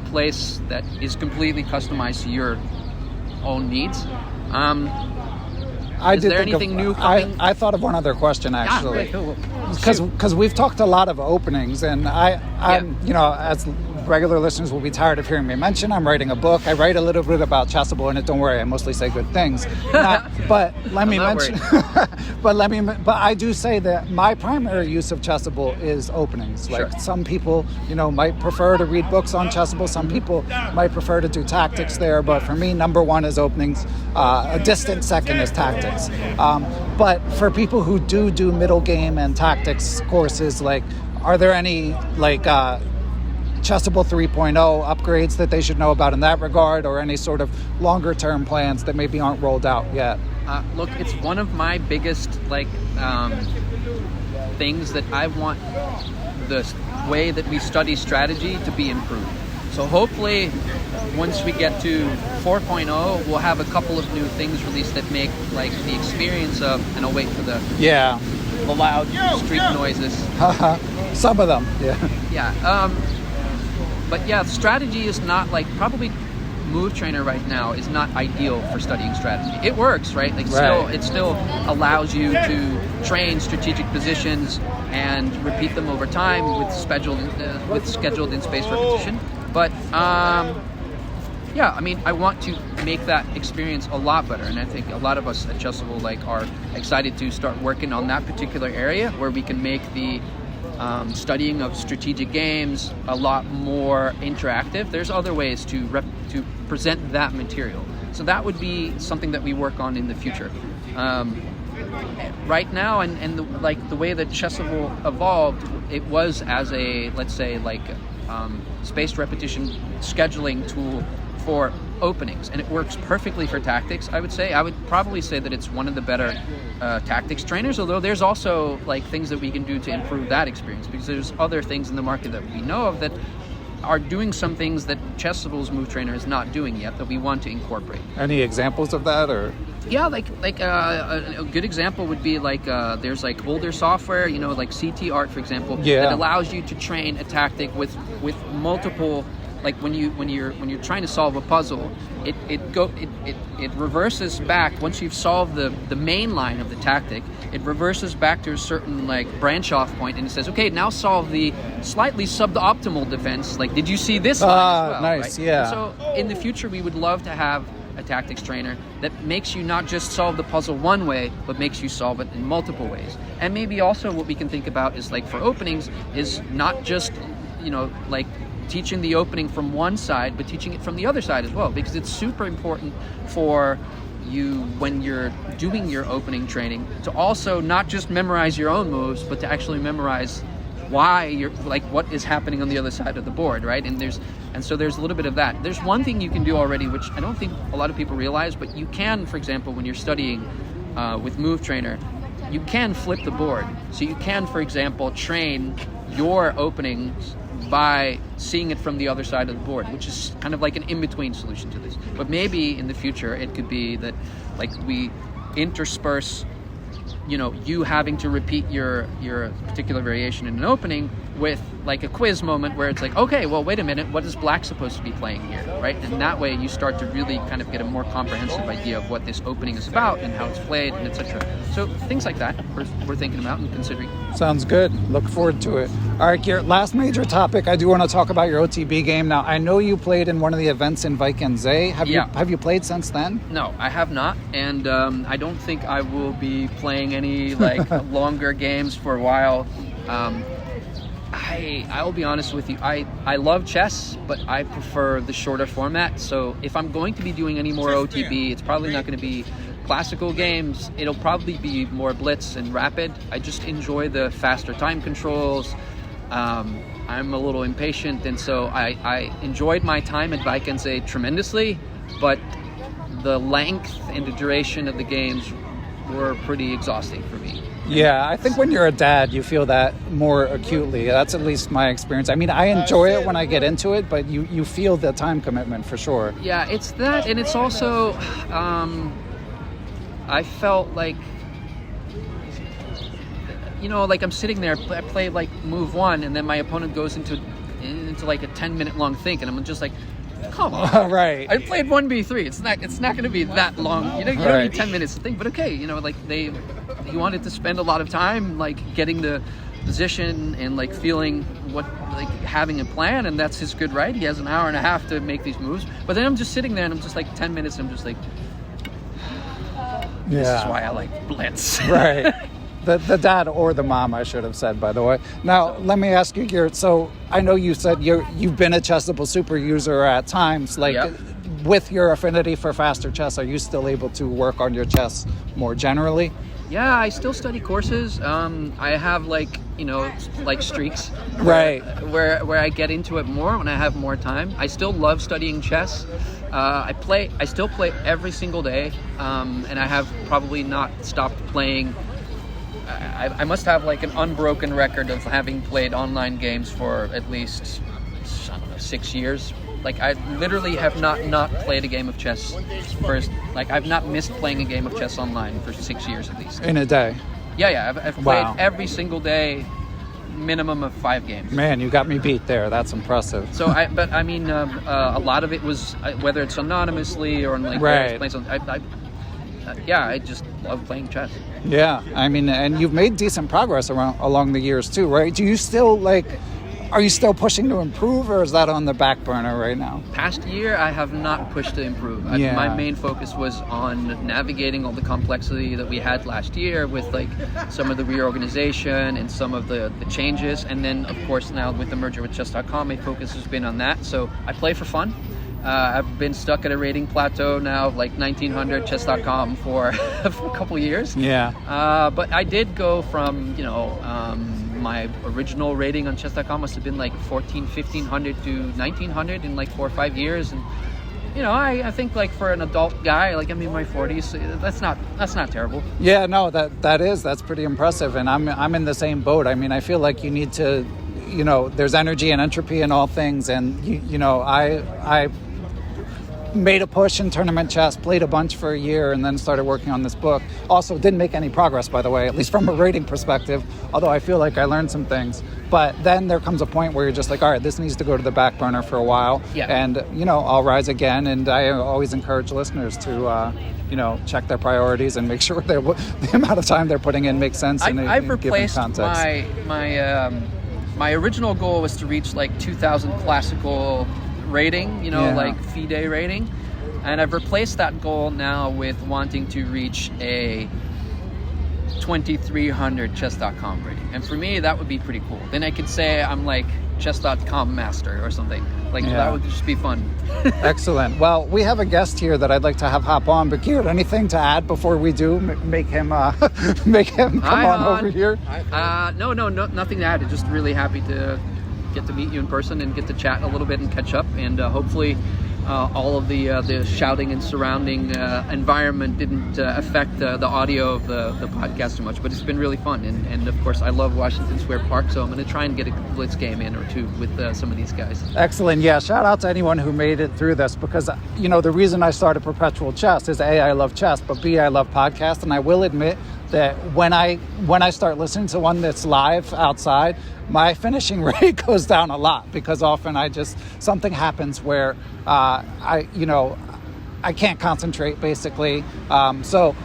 place that is completely customized to your own needs. Is there anything new coming? I thought of one other question actually. Because we've talked a lot of openings, and I'm as regular listeners will be tired of hearing me mention, I'm writing a book. I write a little bit about Chessable in it. Don't worry, I mostly say good things. But let me mention. but I do say that my primary use of Chessable is openings. Like some people, might prefer to read books on Chessable. Some people might prefer to do tactics there. But for me, number one is openings. A distant second is tactics. But for people who do middle game and tactics courses, like, are there any Chessable 3.0 upgrades that they should know about in that regard, or any sort of longer term plans that maybe aren't rolled out yet? Look, it's one of my biggest things that I want the way that we study strategy to be improved. So hopefully once we get to 4.0, we'll have a couple of new things released that make the experience of, and I'll wait for the loud street noises. Some of them, but yeah, strategy is not probably Move Trainer right now is not ideal for studying strategy. It works, right? It still allows you to train strategic positions and repeat them over time with scheduled in-space repetition. But I want to make that experience a lot better, and I think a lot of us at Chessable are excited to start working on that particular area where we can make the studying of strategic games a lot more interactive. There's other ways to present that material. So that would be something that we work on in the future. Right now, and the way that Chessable evolved, it was as a, let's say, spaced repetition scheduling tool for openings, and it works perfectly for tactics. I would probably say that it's one of the better tactics trainers, although there's also things that we can do to improve that experience, because there's other things in the market that we know of that are doing some things that Chessable's Move Trainer is not doing yet that we want to incorporate. Any examples of that, or? Yeah, a good example would be there's older software, CT Art, for example, that allows you to train a tactic with multiple. When you're trying to solve a puzzle, it reverses back once you've solved the main line of the tactic. It reverses back to a certain branch off point, and it says, okay, now solve the slightly suboptimal defense. Did you see this line as well? Nice, right? Yeah. So in the future, we would love to have a tactics trainer that makes you not just solve the puzzle one way, but makes you solve it in multiple ways. And maybe also what we can think about is for openings is not just teaching the opening from one side, but teaching it from the other side as well, because it's super important for you when you're doing your opening training to also not just memorize your own moves, but to actually memorize why you're what is happening on the other side of the board, right? So there's a little bit of that. There's one thing you can do already, which I don't think a lot of people realize, but you can, for example, when you're studying with Move Trainer, you can flip the board. So you can, for example, train your openings by seeing it from the other side of the board, which is kind of an in-between solution to this. But maybe in the future it could be that we intersperse you having to repeat your particular variation in an opening with a quiz moment where it's okay, well, wait a minute, what is black supposed to be playing here, right? And that way you start to really kind of get a more comprehensive idea of what this opening is about and how it's played, and etc. So things like that we're thinking about and considering. Sounds good. Look forward to it. All right, Geert, last major topic. I do want to talk about your OTB game. Now, I know you played in one of the events in Wijk and Banzea. Have you played since then? No, I have not, and I don't think I will be playing any longer games for a while. I'll be honest with you. I love chess, but I prefer the shorter format. So if I'm going to be doing any more OTB, it's probably not going to be classical games. It'll probably be more blitz and rapid. I just enjoy the faster time controls. I'm a little impatient, and so I enjoyed my time at Wijk and Banzea tremendously, but the length and the duration of the games were pretty exhausting for me. Yeah, I think when you're a dad, you feel that more acutely. That's at least my experience. I mean, I enjoy it when I get into it, but you feel the time commitment for sure. Yeah, it's that, and it's also, I felt I'm sitting there, I play move one, and then my opponent goes into a 10-minute long think, and I'm just come on. Right. I played 1v3. It's not going to be that long. You don't Right. need 10 minutes to think. But okay, like he wanted to spend a lot of time like getting the position and like feeling what, like having a plan, and that's his good right. He has an hour and a half to make these moves. But then I'm just sitting there and I'm just like 10 minutes. And I'm just like, this is why I like blitz. Right. The dad or the mom, I should have said, by the way. Now, let me ask you, Geert. So I know you said you've been a Chessable super user at times. Like, Yep. with your affinity for faster chess, are you still able to work on your chess more generally? Yeah, I still study courses. I have like streaks, Right. where I get into it more when I have more time. I still love studying chess. I still play every single day, and I have probably not stopped playing. I must have like an unbroken record of having played online games for at least, I don't know, 6 years. Like I literally have not played a game of chess I've not missed playing a game of chess online for 6 years at least. In a day? Yeah, I've played Wow. every single day, minimum of 5 games. Man, you got me beat there. That's impressive. So a lot of it was whether it's anonymously or on like Right. various places. I just love playing chess. Yeah, I mean, and you've made decent progress along the years too, right? Do you still are you still pushing to improve, or is that on the back burner right now? Past year, I have not pushed to improve. Yeah. My main focus was on navigating all the complexity that we had last year with like some of the reorganization and some of the changes. And then, of course, now with the merger with Chess.com, my focus has been on that. So I play for fun. I've been stuck at a rating plateau now, like 1900 Chess.com for a couple years. Yeah. But I did go from, my original rating on Chess.com must have been like 1500 to 1900 in like 4 or 5 years. And, I think like for an adult guy, like I'm in my 40s, that's not terrible. Yeah, no, that's pretty impressive. And I'm in the same boat. I mean, I feel like you need to, there's energy and entropy in all things. And, I made a push in tournament chess, played a bunch for a year, and then started working on this book. Also, didn't make any progress, by the way, at least from a rating perspective, although I feel like I learned some things. But then there comes a point where you're just like, all right, this needs to go to the back burner for a while. Yeah. And, I'll rise again. And I always encourage listeners to, check their priorities and make sure the amount of time they're putting in makes sense in a given context. My original goal was to reach like 2000 classical rating, like FIDE rating, and I've replaced that goal now with wanting to reach a 2300 chess.com rating. And for me, that would be pretty cool. Then I could say I'm like chess.com master or something. That would just be fun. Excellent. Well, we have a guest here that I'd like to have hop on. But Geert, anything to add before we do make him come on over here? No, nothing to add. Just really happy to get to meet you in person and get to chat a little bit and catch up, and hopefully all of the shouting and surrounding environment didn't affect the audio of the podcast too much, but it's been really fun, and of course I love Washington Square Park, so I'm going to try and get a blitz game in or two with some of these guys. Excellent. Yeah, shout out to anyone who made it through this, because the reason I started Perpetual Chess is A, I love chess, but B, I love podcasts, and I will admit that when I start listening to one that's live outside, my finishing rate goes down a lot, because often something happens where I can't concentrate, basically. So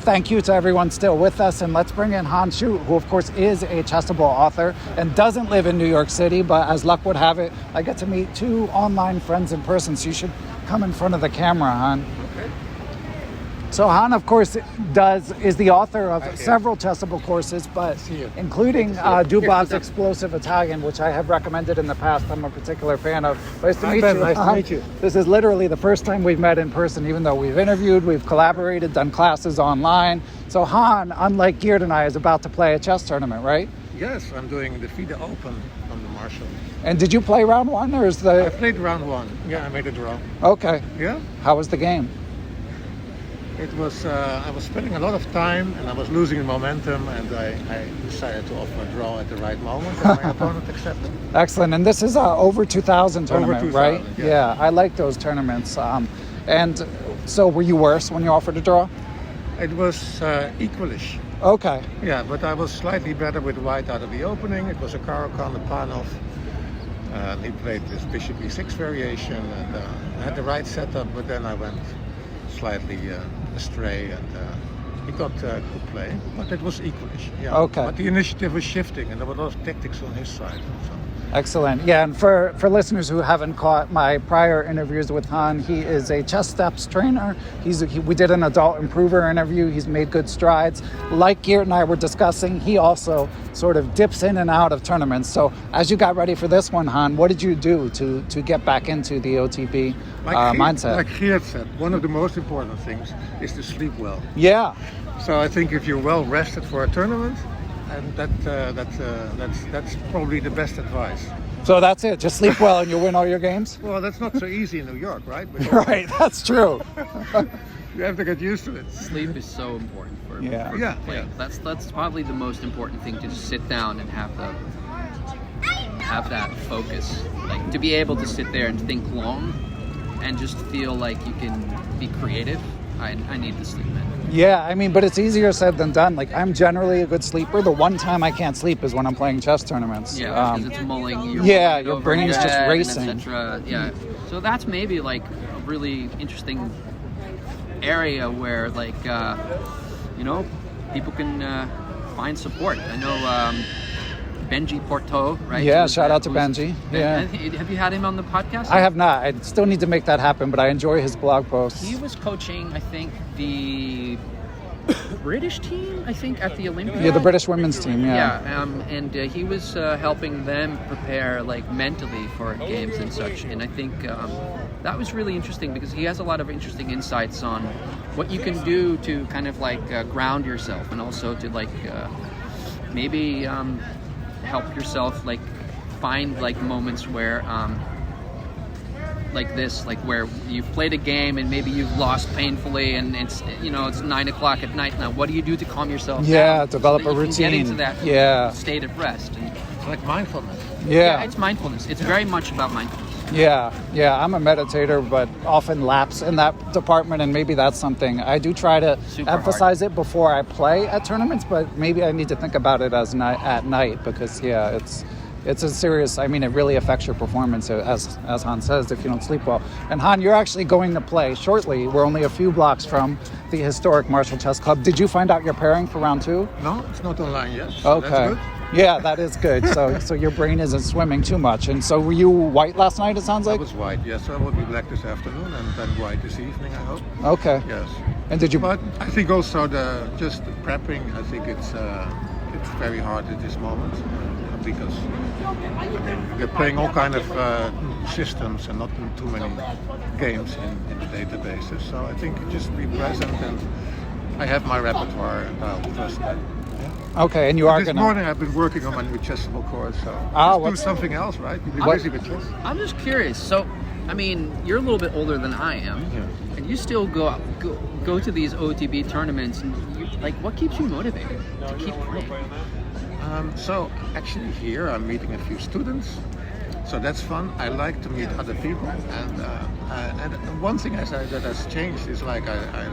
thank you to everyone still with us, and let's bring in Han Schut, who of course is a Chessable author and doesn't live in New York City, but as luck would have it, I get to meet 2 online friends in person, so you should come in front of the camera, Han. Okay. So Han, of course, is the author of several Chessable courses, but including Dubov's Explosive Italian, which I have recommended in the past. I'm a particular fan of. Nice to meet you. Nice to meet you. This is literally the first time we've met in person, even though we've interviewed, we've collaborated, done classes online. So Han, unlike Geert and I, is about to play a chess tournament, right? Yes, I'm doing the FIDE Open on the Marshall. And did you play round 1, or is I played round 1. Yeah, I made a draw. Okay. Yeah. How was the game? It was, I was spending a lot of time and I was losing momentum, and I decided to offer a draw at the right moment, and my opponent accepted. Excellent. And this is over 2000 tournament, over 2000, right? yes. Yeah, I like those tournaments. And so were you worse when you offered a draw? It was equalish. He played this bishop e6 variation, and I had the right setup, but then I went slightly astray, and he got good play, but it was equalish. Yeah. Okay. But the initiative was shifting, and there were a lot of tactics on his side. So. Excellent. Yeah, and for listeners who haven't caught my prior interviews with Han, he is a chess steps trainer. We did an adult improver interview. He's made good strides. Like Geert and I were discussing, he also sort of dips in and out of tournaments. So as you got ready for this one, Han, what did you do to get back into the OTB mindset? Like Geert said, one of the most important things is to sleep well. Yeah. So I think if you're well rested for a tournament, and that's probably the best advice. So that's it. Just sleep well and you'll win all your games? Well, that's not so easy in New York, right? But right, that's true. you have to get used to it. Sleep is so important for playing. Yeah. That's probably the most important thing, to just sit down and have that focus. Like, to be able to sit there and think long and just feel like you can be creative. I need the sleep, man. Yeah, I mean, but it's easier said than done. Like, I'm generally a good sleeper. The one time I can't sleep is when I'm playing chess tournaments. Yeah, because it's mulling. Your brain is just racing. Et yeah, so that's maybe like a really interesting area where, like, people can find support. I know Benji Porto, right? Yeah, shout out to Benji. Yeah. Have you had him on the podcast? I have not. I still need to make that happen, but I enjoy his blog posts. He was coaching, I think, the British team, I think, at the Olympics. Yeah, the British women's team, yeah. And he was helping them prepare, like, mentally for games and such. And I think that was really interesting, because he has a lot of interesting insights on what you can do to kind of, like, ground yourself, and also to, like, maybe help yourself, like, find, like, moments where like this, like where you've played a game and maybe you've lost painfully, and it's 9 o'clock at night now. What do you do to calm yourself down? Develop so a routine. Get into that state of rest. And it's like mindfulness. Yeah, it's mindfulness. It's very much about mindfulness. Yeah, I'm a meditator, but often lapse in that department, and maybe that's something I do try to emphasize it before I play at tournaments, but maybe I need to think about it at night, because it's a serious, I mean, it really affects your performance, as Han says, if you don't sleep well. And Han, you're actually going to play shortly. We're only a few blocks from the historic Marshall Chess Club. Did you find out your pairing for round 2? No, it's not online yet. So okay. That's good. Yeah, that is good. So your brain isn't swimming too much. And so were you white last night, it sounds like? I was white, yes. So I will be black this afternoon, and then white this evening, I hope. Okay. Yes. And did you... But I think also the prepping, I think it's very hard at this moment, because they're playing all kind of systems and not too many games in the databases. So I think just be present, and I have my repertoire, and I'll trust that. Okay, and you are this morning I've been working on my new Chessable course, so do something else, right? You've been busy with chess. I'm just curious. So, I mean, you're a little bit older than I am, and you still go to these OTB tournaments. And what keeps you motivated to keep playing? So actually here I'm meeting a few students, so that's fun. I like to meet other people, and one thing that has changed is like I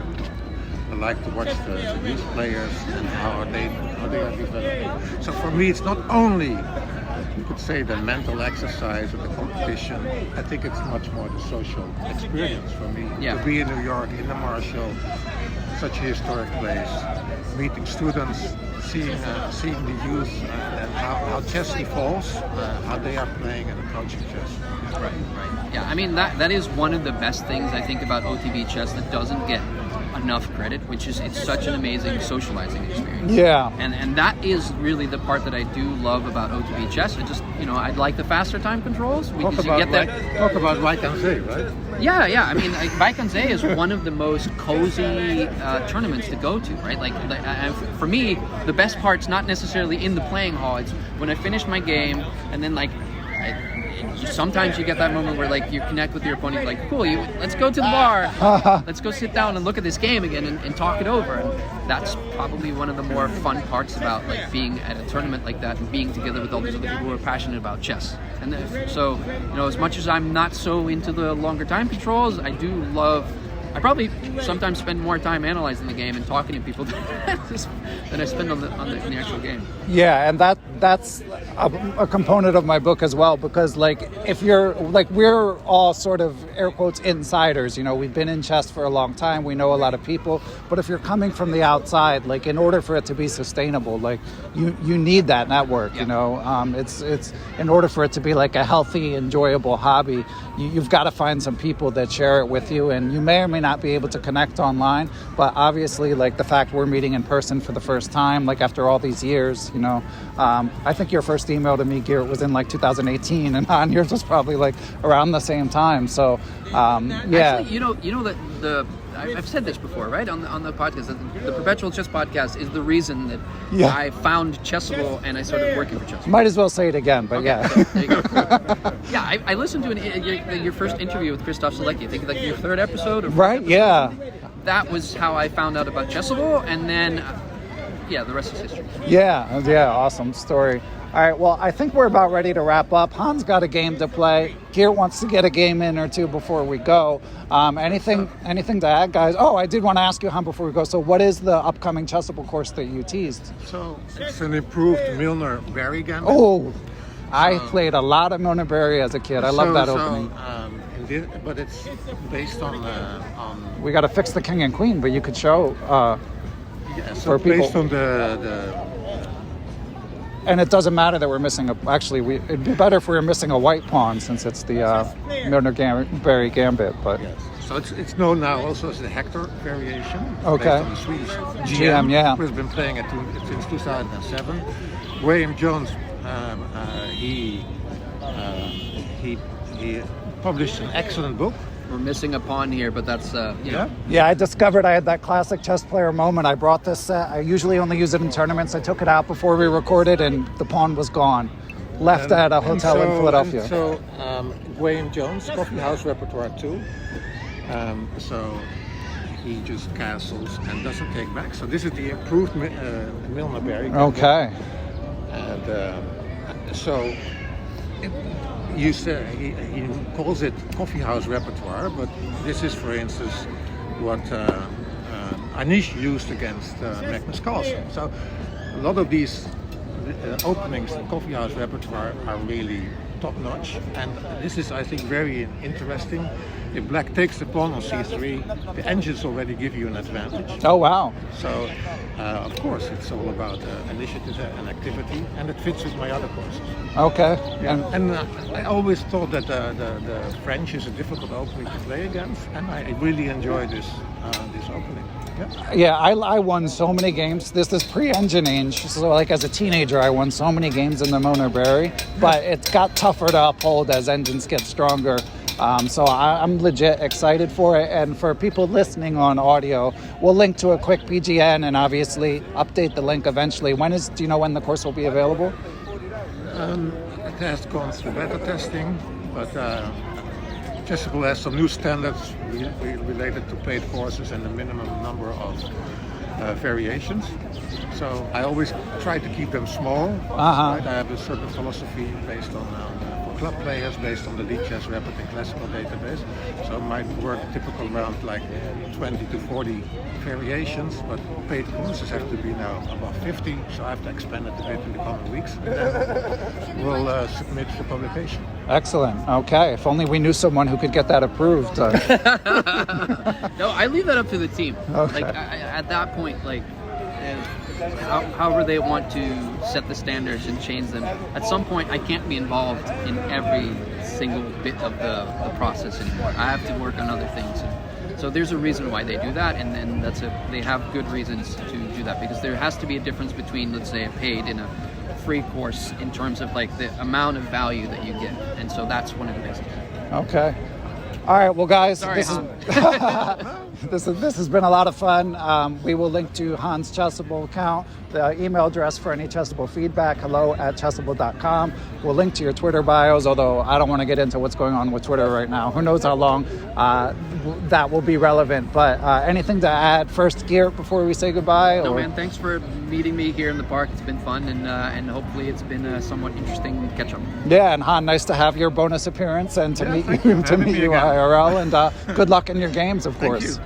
like to watch the youth players and how they are developing. So for me, it's not only, you could say, the mental exercise or the competition. I think it's much more the social experience for me. Yeah. To be in New York, in the Marshall, such a historic place, meeting students, seeing the youth and how chess evolves, how they are playing and approaching chess. Right. Yeah, I mean, that is one of the best things I think about OTB chess that doesn't get enough credit, which is it's such an amazing socializing experience. Yeah. And that is really the part that I do love about OTB chess. It just, I'd like the faster time controls. Talk about Banzea, right? Yeah. I mean, Banzea is one of the most cozy tournaments to go to, right? For me, the best part's not necessarily in the playing hall. It's when I finish my game, and then sometimes you get that moment where you connect with your opponent, cool, let's go to the bar, let's go sit down and look at this game again and talk it over. And that's probably one of the more fun parts about being at a tournament like that and being together with all these other people who are passionate about chess. And so, as much as I'm not so into the longer time controls, I probably sometimes spend more time analyzing the game and talking to people than I spend on the actual game. Yeah, and that that's a component of my book as well, because like if you're like, we're all sort of air quotes insiders, you know, we've been in chess for a long time, we know a lot of people, but if you're coming from the outside, like in order for it to be sustainable, like you need that network. You know, it's in order for it to be like a healthy, enjoyable hobby, you've got to find some people that share it with you, and you may or may not be able to connect online, but obviously like the fact we're meeting in person for the first time, like after all these years, you know, I think your first email to me, Geert, was in like 2018, and Han, yours was probably like around the same time. So yeah. Actually, you know that I've said this before, right, on the podcast. The Perpetual Chess podcast is the reason that I found Chessable and I started working for Chessable. Might as well say it again, but okay, so there you go. Yeah, I listened to your first interview with Christof Sielecki. I think like your third episode. Right? Yeah. That was how I found out about Chessable, and then the rest is history. Yeah, awesome story. All right, well, I think we're about ready to wrap up. Han's got a game to play. Geert wants to get a game in or two before we go. Anything to add, guys? Oh, I did want to ask you, Han, before we go. So what is the upcoming Chessable course that you teased? So it's an improved Milner-Berry gambit. Oh, I played a lot of Milner-Berry as a kid. I love that opening. But it's based on we got to fix the king and queen, but you could show for people. Based on the and it doesn't matter that we're missing it'd be better if we were missing a white pawn, since it's the Milner-Berry gambit. But so it's known now also as the Hector variation. Okay. Based on the Swedish GM, who has been playing it since 2007. Graham Jones, he published an excellent book. We're missing a pawn here, but that's Yeah, I discovered I had that classic chess player moment. I brought this set. I usually only use it in tournaments. I took it out before we recorded, and the pawn was gone. Left at a hotel in Philadelphia. So Graham Jones, Coffee House Repertoire 2. So he just castles and doesn't take back. So this is the improved Milner-Berry. Okay. And so you say he calls it Coffee House Repertoire, but this is, for instance, what Anish used against Magnus Carlsen. So a lot of these openings in Coffee House Repertoire are really top-notch, and this is, I think, very interesting. If black takes the pawn on c3, the engines already give you an advantage. Oh, wow. So, of course, it's all about initiative and activity, and it fits with my other courses. Okay. Yeah. And I always thought that the French is a difficult opening to play against, and I really enjoy this opening. Yeah, I won so many games. This is pre-engine age, so like as a teenager, I won so many games in the Milner-Berry, but it got tougher to uphold as engines get stronger. So I'm legit excited for it, and for people listening on audio, we'll link to a quick PGN and obviously update the link eventually. Do you know when the course will be available? It has gone through beta testing, but Chessable has some new standards related to paid courses and the minimum number of variations. So I always try to keep them small. Right? I have a certain philosophy based on for club players, based on the League Chess Rapid and Classical database. So my work typical around like 20 to 40 variations, but paid courses have to be now above 50, so I have to expand it a bit in the coming weeks. And then we'll submit for publication. Excellent. Okay. If only we knew someone who could get that approved. No, I leave that up to the team. Okay. Like at that point, like however they want to set the standards and change them. At some point, I can't be involved in every single bit of the process anymore. I have to work on other things. So there's a reason why they do that, and then they have good reasons to do that, because there has to be a difference between, let's say, a paid and a free course in terms of like the amount of value that you get, and so that's one of the basics. Okay. All right, well, guys, Sorry, this has been a lot of fun. We will link to Han's Chessable account, the email address for any Chessable feedback, hello@chessable.com. We'll link to your Twitter bios, although I don't want to get into what's going on with Twitter right now. Who knows how long that will be relevant. But anything to add first, Geert, before we say goodbye? No, man, thanks for meeting me here in the park. It's been fun, and hopefully it's been a somewhat interesting catch-up. Yeah, and Han, nice to have your bonus appearance and to meet you IRL, and good luck in your games, of course. Thank you.